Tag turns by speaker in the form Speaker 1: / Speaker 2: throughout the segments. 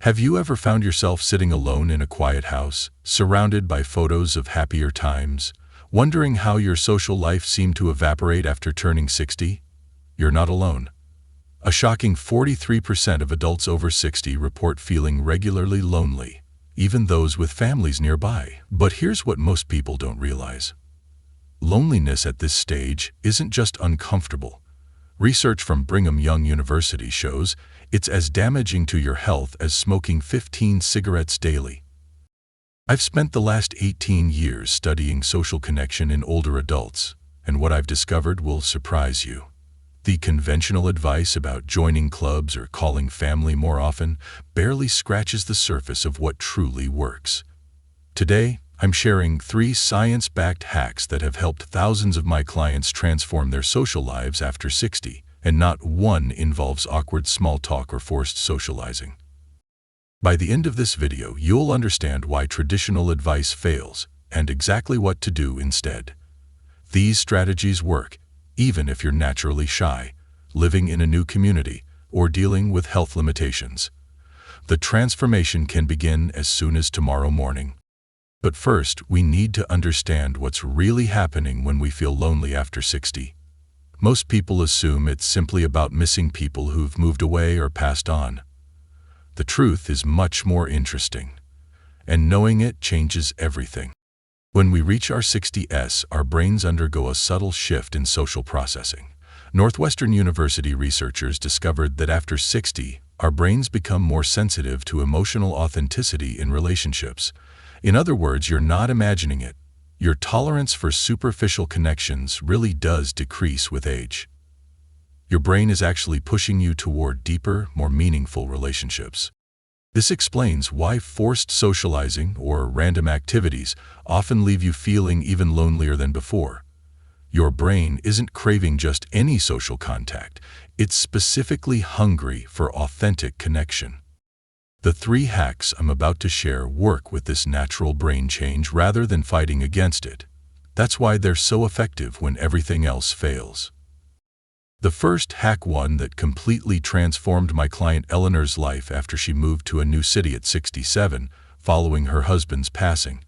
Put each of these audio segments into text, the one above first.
Speaker 1: Have you ever found yourself sitting alone in a quiet house, surrounded by photos of happier times, wondering how your social life seemed to evaporate after turning 60? You're not alone. A shocking 43% of adults over 60 report feeling regularly lonely, even those with families nearby. But here's what most people don't realize. Loneliness at this stage isn't just uncomfortable. Research from Brigham Young University shows it's as damaging to your health as smoking 15 cigarettes daily. I've spent the last 18 years studying social connection in older adults, and what I've discovered will surprise you. The conventional advice about joining clubs or calling family more often barely scratches the surface of what truly works. Today, I'm sharing 3 science-backed hacks that have helped thousands of my clients transform their social lives after 60, and not one involves awkward small talk or forced socializing. By the end of this video, you'll understand why traditional advice fails and exactly what to do instead. These strategies work, even if you're naturally shy, living in a new community, or dealing with health limitations. The transformation can begin as soon as tomorrow morning. But first, we need to understand what's really happening when we feel lonely after 60. Most people assume it's simply about missing people who've moved away or passed on. The truth is much more interesting, and knowing it changes everything. When we reach our 60s, our brains undergo a subtle shift in social processing. Northwestern University researchers discovered that after 60, our brains become more sensitive to emotional authenticity in relationships. In other words, you're not imagining it. Your tolerance for superficial connections really does decrease with age. Your brain is actually pushing you toward deeper, more meaningful relationships. This explains why forced socializing or random activities often leave you feeling even lonelier than before. Your brain isn't craving just any social contact. It's specifically hungry for authentic connection. The 3 hacks I'm about to share work with this natural brain change rather than fighting against it. That's why they're so effective when everything else fails. The first hack, one that completely transformed my client Eleanor's life after she moved to a new city at 67, following her husband's passing.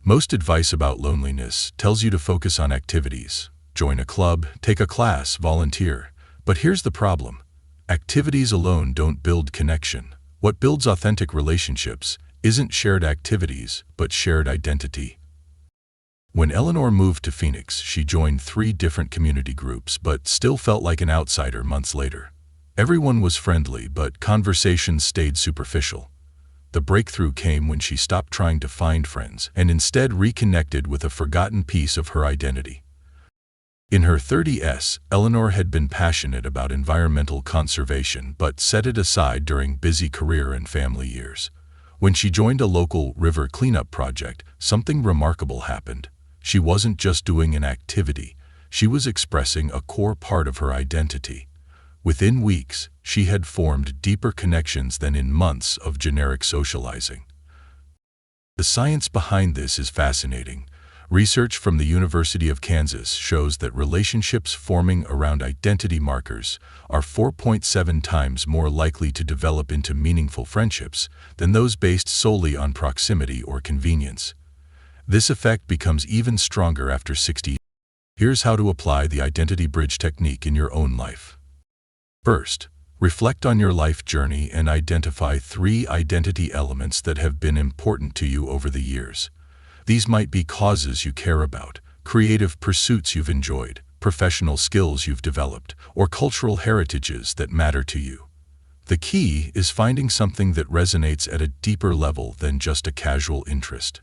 Speaker 1: Most advice about loneliness tells you to focus on activities. Join a club, take a class, volunteer. But here's the problem. Activities alone don't build connection. What builds authentic relationships isn't shared activities, but shared identity. When Eleanor moved to Phoenix, she joined 3 different community groups, but still felt like an outsider months later. Everyone was friendly, but conversations stayed superficial. The breakthrough came when she stopped trying to find friends and instead reconnected with a forgotten piece of her identity. In her 30s, Eleanor had been passionate about environmental conservation but set it aside during busy career and family years. When she joined a local river cleanup project, something remarkable happened. She wasn't just doing an activity, she was expressing a core part of her identity. Within weeks, she had formed deeper connections than in months of generic socializing. The science behind this is fascinating. Research from the University of Kansas shows that relationships forming around identity markers are 4.7 times more likely to develop into meaningful friendships than those based solely on proximity or convenience. This effect becomes even stronger after 60. Here's how to apply the identity bridge technique in your own life. First, reflect on your life journey and identify 3 identity elements that have been important to you over the years. These might be causes you care about, creative pursuits you've enjoyed, professional skills you've developed, or cultural heritages that matter to you. The key is finding something that resonates at a deeper level than just a casual interest.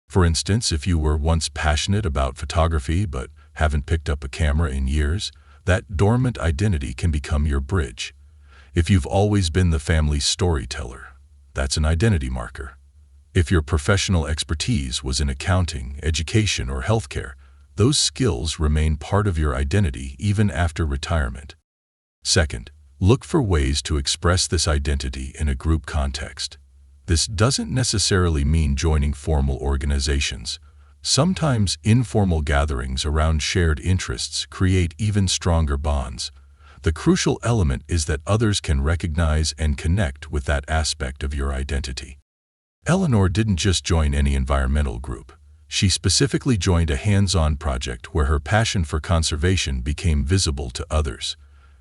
Speaker 1: For instance, if you were once passionate about photography but haven't picked up a camera in years, that dormant identity can become your bridge. If you've always been the family storyteller, that's an identity marker. If your professional expertise was in accounting, education, or healthcare, those skills remain part of your identity even after retirement. Second, look for ways to express this identity in a group context. This doesn't necessarily mean joining formal organizations. Sometimes informal gatherings around shared interests create even stronger bonds. The crucial element is that others can recognize and connect with that aspect of your identity. Eleanor didn't just join any environmental group. She specifically joined a hands-on project where her passion for conservation became visible to others.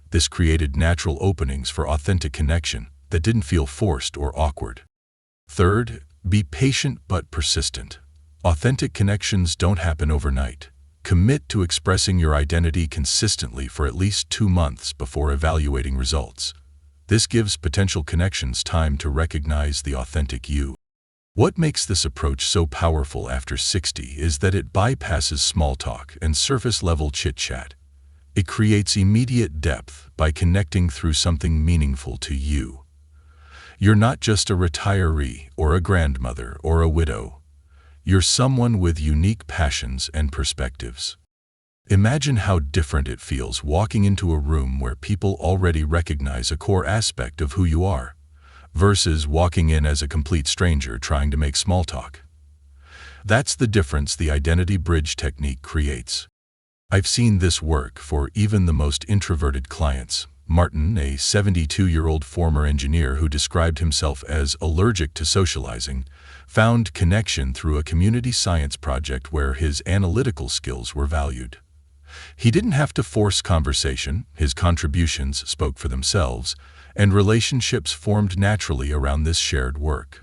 Speaker 1: This created natural openings for authentic connection that didn't feel forced or awkward. Third, be patient but persistent. Authentic connections don't happen overnight. Commit to expressing your identity consistently for at least 2 months before evaluating results. This gives potential connections time to recognize the authentic you. What makes this approach so powerful after 60 is that it bypasses small talk and surface-level chit-chat. It creates immediate depth by connecting through something meaningful to you. You're not just a retiree or a grandmother or a widow. You're someone with unique passions and perspectives. Imagine how different it feels walking into a room where people already recognize a core aspect of who you are, versus walking in as a complete stranger trying to make small talk. That's the difference the identity bridge technique creates. I've seen this work for even the most introverted clients. Martin, a 72-year-old former engineer who described himself as allergic to socializing, found connection through a community science project where his analytical skills were valued. He didn't have to force conversation, his contributions spoke for themselves, and relationships formed naturally around this shared work.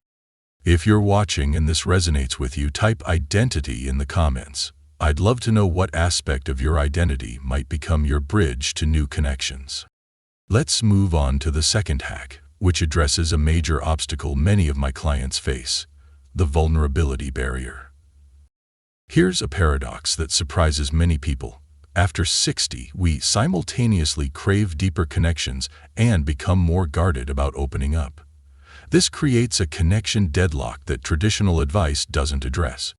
Speaker 1: If you're watching and this resonates with you, type identity in the comments. I'd love to know what aspect of your identity might become your bridge to new connections. Let's move on to the second hack, which addresses a major obstacle many of my clients face: the vulnerability barrier. Here's a paradox that surprises many people. After 60, we simultaneously crave deeper connections and become more guarded about opening up. This creates a connection deadlock that traditional advice doesn't address.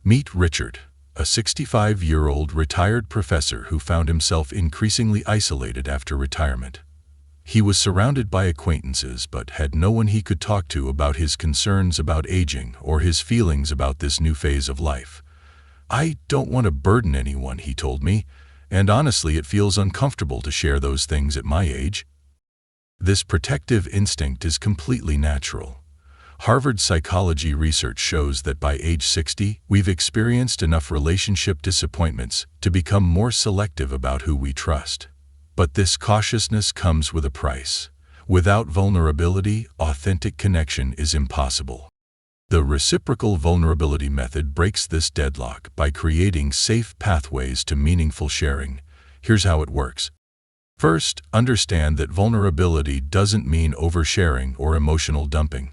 Speaker 1: Meet Richard, a 65-year-old retired professor who found himself increasingly isolated after retirement. He was surrounded by acquaintances but had no one he could talk to about his concerns about aging or his feelings about this new phase of life. "I don't want to burden anyone," he told me, "and honestly it feels uncomfortable to share those things at my age." This protective instinct is completely natural. Harvard psychology research shows that by age 60, we've experienced enough relationship disappointments to become more selective about who we trust. But this cautiousness comes with a price. Without vulnerability, authentic connection is impossible. The reciprocal vulnerability method breaks this deadlock by creating safe pathways to meaningful sharing. Here's how it works. First, understand that vulnerability doesn't mean oversharing or emotional dumping.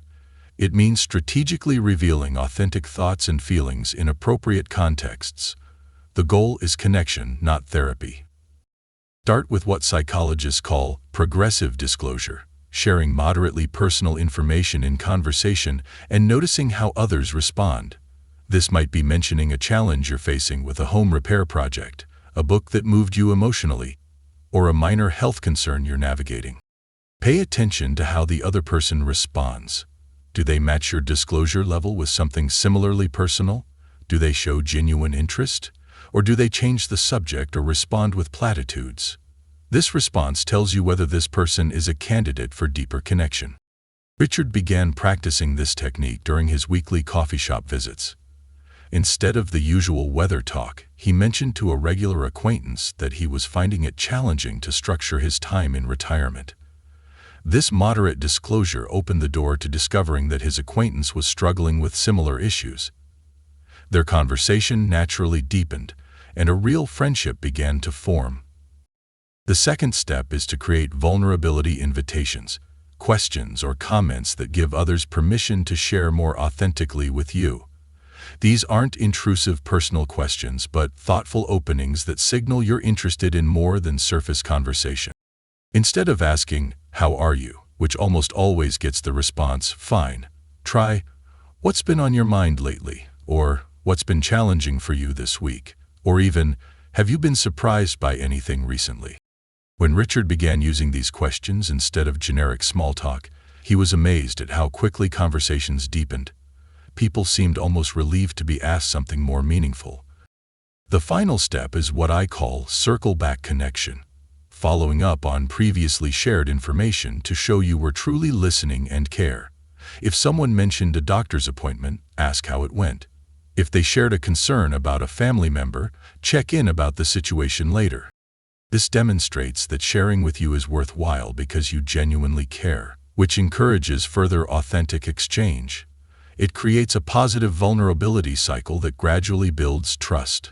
Speaker 1: It means strategically revealing authentic thoughts and feelings in appropriate contexts. The goal is connection, not therapy. Start with what psychologists call progressive disclosure, sharing moderately personal information in conversation and noticing how others respond. This might be mentioning a challenge you're facing with a home repair project, a book that moved you emotionally, or a minor health concern you're navigating. Pay attention to how the other person responds. Do they match your disclosure level with something similarly personal? Do they show genuine interest? Or do they change the subject or respond with platitudes? This response tells you whether this person is a candidate for deeper connection. Richard began practicing this technique during his weekly coffee shop visits. Instead of the usual weather talk, he mentioned to a regular acquaintance that he was finding it challenging to structure his time in retirement. This moderate disclosure opened the door to discovering that his acquaintance was struggling with similar issues. Their conversation naturally deepened, and a real friendship began to form. The second step is to create vulnerability invitations, questions or comments that give others permission to share more authentically with you. These aren't intrusive personal questions, but thoughtful openings that signal you're interested in more than surface conversation. Instead of asking, "How are you?" which almost always gets the response, "Fine," try, "What's been on your mind lately?" or "What's been challenging for you this week?" or even, "Have you been surprised by anything recently?" When Richard began using these questions instead of generic small talk, he was amazed at how quickly conversations deepened. People seemed almost relieved to be asked something more meaningful. The final step is what I call circle back connection. following up on previously shared information to show you were truly listening and care. If someone mentioned a doctor's appointment, ask how it went. If they shared a concern about a family member, check in about the situation later. This demonstrates that sharing with you is worthwhile because you genuinely care, which encourages further authentic exchange. It creates a positive vulnerability cycle that gradually builds trust.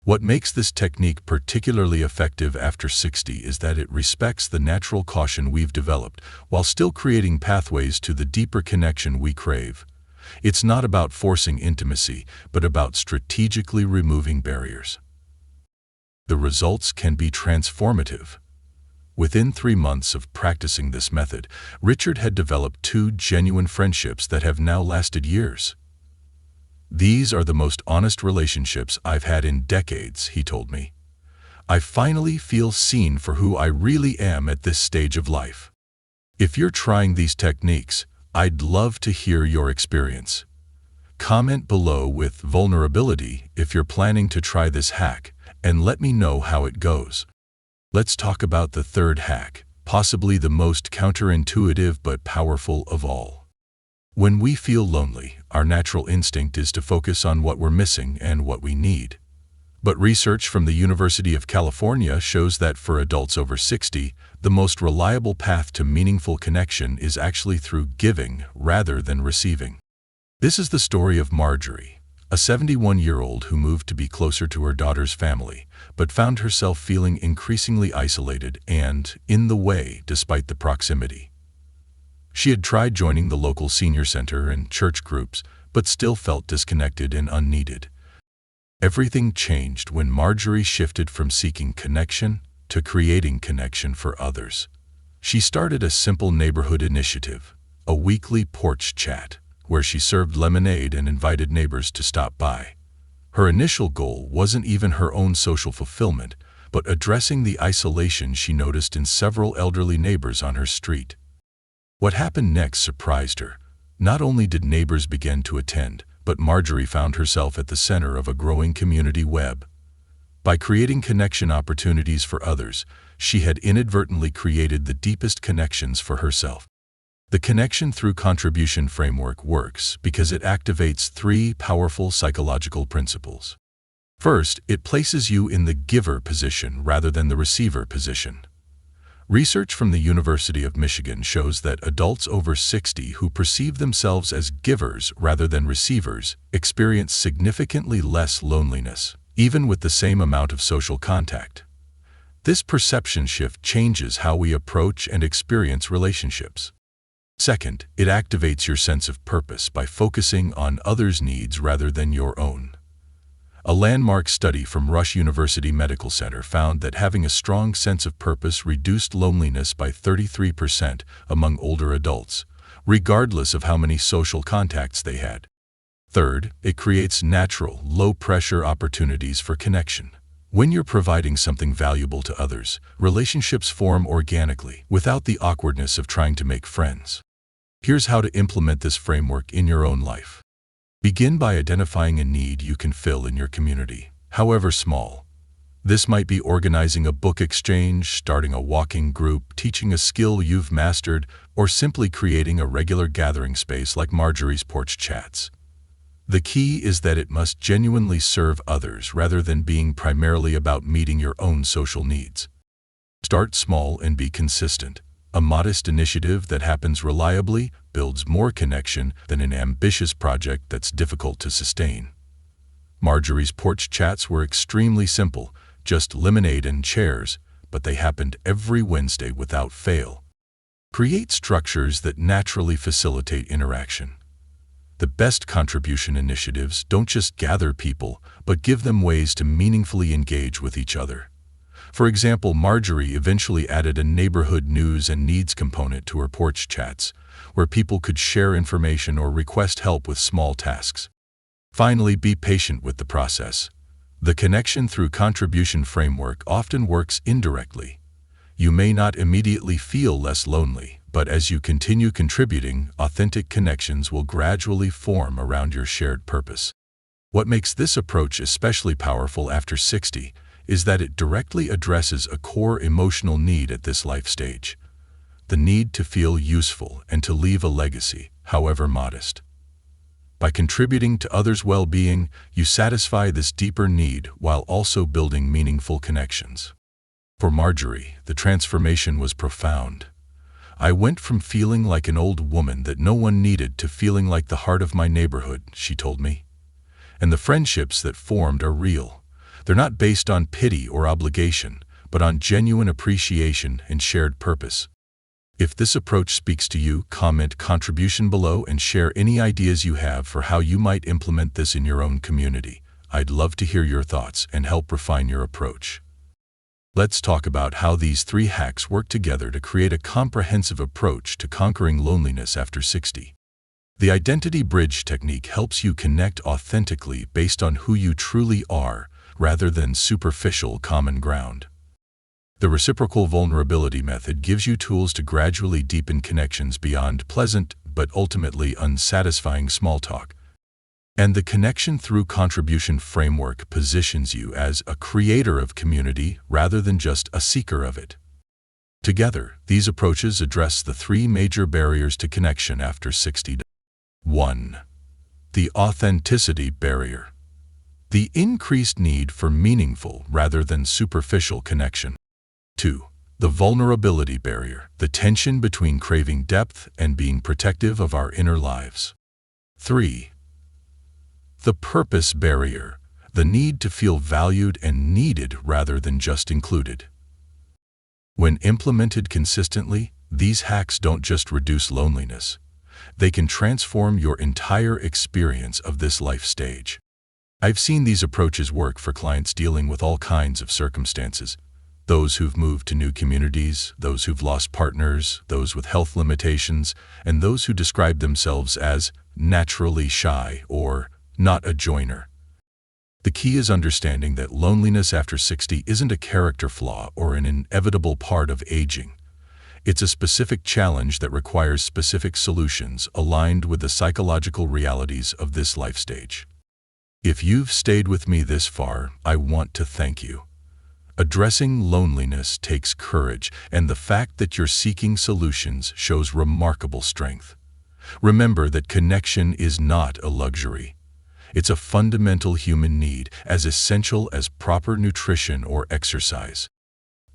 Speaker 1: What makes this technique particularly effective after 60 is that it respects the natural caution we've developed while still creating pathways to the deeper connection we crave. It's not about forcing intimacy, but about strategically removing barriers. The results can be transformative. Within 3 months of practicing this method, Richard had developed 2 genuine friendships that have now lasted years. "These are the most honest relationships I've had in decades," he told me. "I finally feel seen for who I really am at this stage of life." If you're trying these techniques, I'd love to hear your experience. Comment below with vulnerability if you're planning to try this hack, and let me know how it goes. Let's talk about the third hack, possibly the most counterintuitive but powerful of all. When we feel lonely, our natural instinct is to focus on what we're missing and what we need. But research from the University of California shows that for adults over 60, the most reliable path to meaningful connection is actually through giving rather than receiving. This is the story of Marjorie, a 71-year-old who moved to be closer to her daughter's family, but found herself feeling increasingly isolated and in the way despite the proximity. She had tried joining the local senior center and church groups, but still felt disconnected and unneeded. Everything changed when Marjorie shifted from seeking connection to creating connection for others. She started a simple neighborhood initiative, a weekly porch chat, where she served lemonade and invited neighbors to stop by. Her initial goal wasn't even her own social fulfillment, but addressing the isolation she noticed in several elderly neighbors on her street. What happened next surprised her. Not only did neighbors begin to attend, but Marjorie found herself at the center of a growing community web. By creating connection opportunities for others, she had inadvertently created the deepest connections for herself. The connection through contribution framework works because it activates 3 powerful psychological principles. First, it places you in the giver position rather than the receiver position. Research from the University of Michigan shows that adults over 60 who perceive themselves as givers rather than receivers experience significantly less loneliness, even with the same amount of social contact. This perception shift changes how we approach and experience relationships. Second, it activates your sense of purpose by focusing on others' needs rather than your own. A landmark study from Rush University Medical Center found that having a strong sense of purpose reduced loneliness by 33% among older adults, regardless of how many social contacts they had. Third, it creates natural, low-pressure opportunities for connection. When you're providing something valuable to others, relationships form organically, without the awkwardness of trying to make friends. Here's how to implement this framework in your own life. Begin by identifying a need you can fill in your community, however small. This might be organizing a book exchange, starting a walking group, teaching a skill you've mastered, or simply creating a regular gathering space like Marjorie's porch chats. The key is that it must genuinely serve others rather than being primarily about meeting your own social needs. Start small and be consistent. A modest initiative that happens reliably builds more connection than an ambitious project that's difficult to sustain. Marjorie's porch chats were extremely simple, just lemonade and chairs, but they happened every Wednesday without fail. Create structures that naturally facilitate interaction. The best contribution initiatives don't just gather people, but give them ways to meaningfully engage with each other. For example, Marjorie eventually added a neighborhood news and needs component to her porch chats, where people could share information or request help with small tasks. Finally, be patient with the process. The connection through contribution framework often works indirectly. You may not immediately feel less lonely, but as you continue contributing, authentic connections will gradually form around your shared purpose. What makes this approach especially powerful after 60 is that it directly addresses a core emotional need at this life stage: the need to feel useful and to leave a legacy, however modest. By contributing to others' well-being, you satisfy this deeper need while also building meaningful connections. For Marjorie, the transformation was profound. "I went from feeling like an old woman that no one needed to feeling like the heart of my neighborhood," she told me. "And the friendships that formed are real. They're not based on pity or obligation, but on genuine appreciation and shared purpose." If this approach speaks to you, comment contribution below and share any ideas you have for how you might implement this in your own community. I'd love to hear your thoughts and help refine your approach. Let's talk about how these 3 hacks work together to create a comprehensive approach to conquering loneliness after 60. The identity bridge technique helps you connect authentically based on who you truly are, rather than superficial common ground. The reciprocal vulnerability method gives you tools to gradually deepen connections beyond pleasant but ultimately unsatisfying small talk. And the connection through contribution framework positions you as a creator of community rather than just a seeker of it. Together, these approaches address the 3 major barriers to connection after 60. 1. The authenticity barrier. The increased need for meaningful rather than superficial connection. 2. The vulnerability barrier. The tension between craving depth and being protective of our inner lives. 3. The purpose barrier. The need to feel valued and needed rather than just included. When implemented consistently, these hacks don't just reduce loneliness. They can transform your entire experience of this life stage. I've seen these approaches work for clients dealing with all kinds of circumstances: those who've moved to new communities, those who've lost partners, those with health limitations, and those who describe themselves as naturally shy or not a joiner. The key is understanding that loneliness after 60 isn't a character flaw or an inevitable part of aging. It's a specific challenge that requires specific solutions aligned with the psychological realities of this life stage. If you've stayed with me this far, I want to thank you. Addressing loneliness takes courage, and the fact that you're seeking solutions shows remarkable strength. Remember that connection is not a luxury. It's a fundamental human need, as essential as proper nutrition or exercise.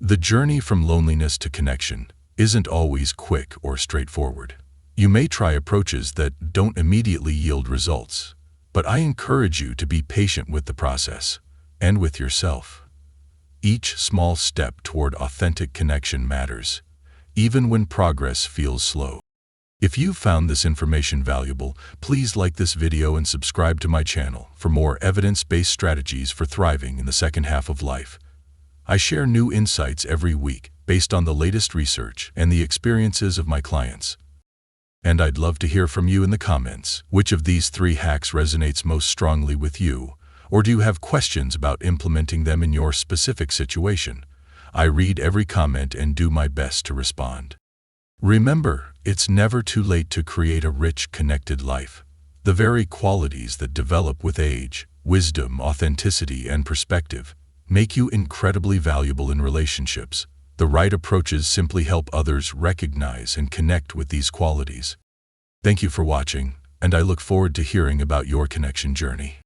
Speaker 1: The journey from loneliness to connection isn't always quick or straightforward. You may try approaches that don't immediately yield results, but I encourage you to be patient with the process and with yourself. Each small step toward authentic connection matters, even when progress feels slow. If you found this information valuable, please like this video and subscribe to my channel for more evidence-based strategies for thriving in the second half of life. I share new insights every week based on the latest research and the experiences of my clients. And I'd love to hear from you in the comments. Which of these 3 hacks resonates most strongly with you? Or do you have questions about implementing them in your specific situation? I read every comment and do my best to respond. Remember, it's never too late to create a rich, connected life. The very qualities that develop with age, wisdom, authenticity, and perspective, make you incredibly valuable in relationships. The right approaches simply help others recognize and connect with these qualities. Thank you for watching, and I look forward to hearing about your connection journey.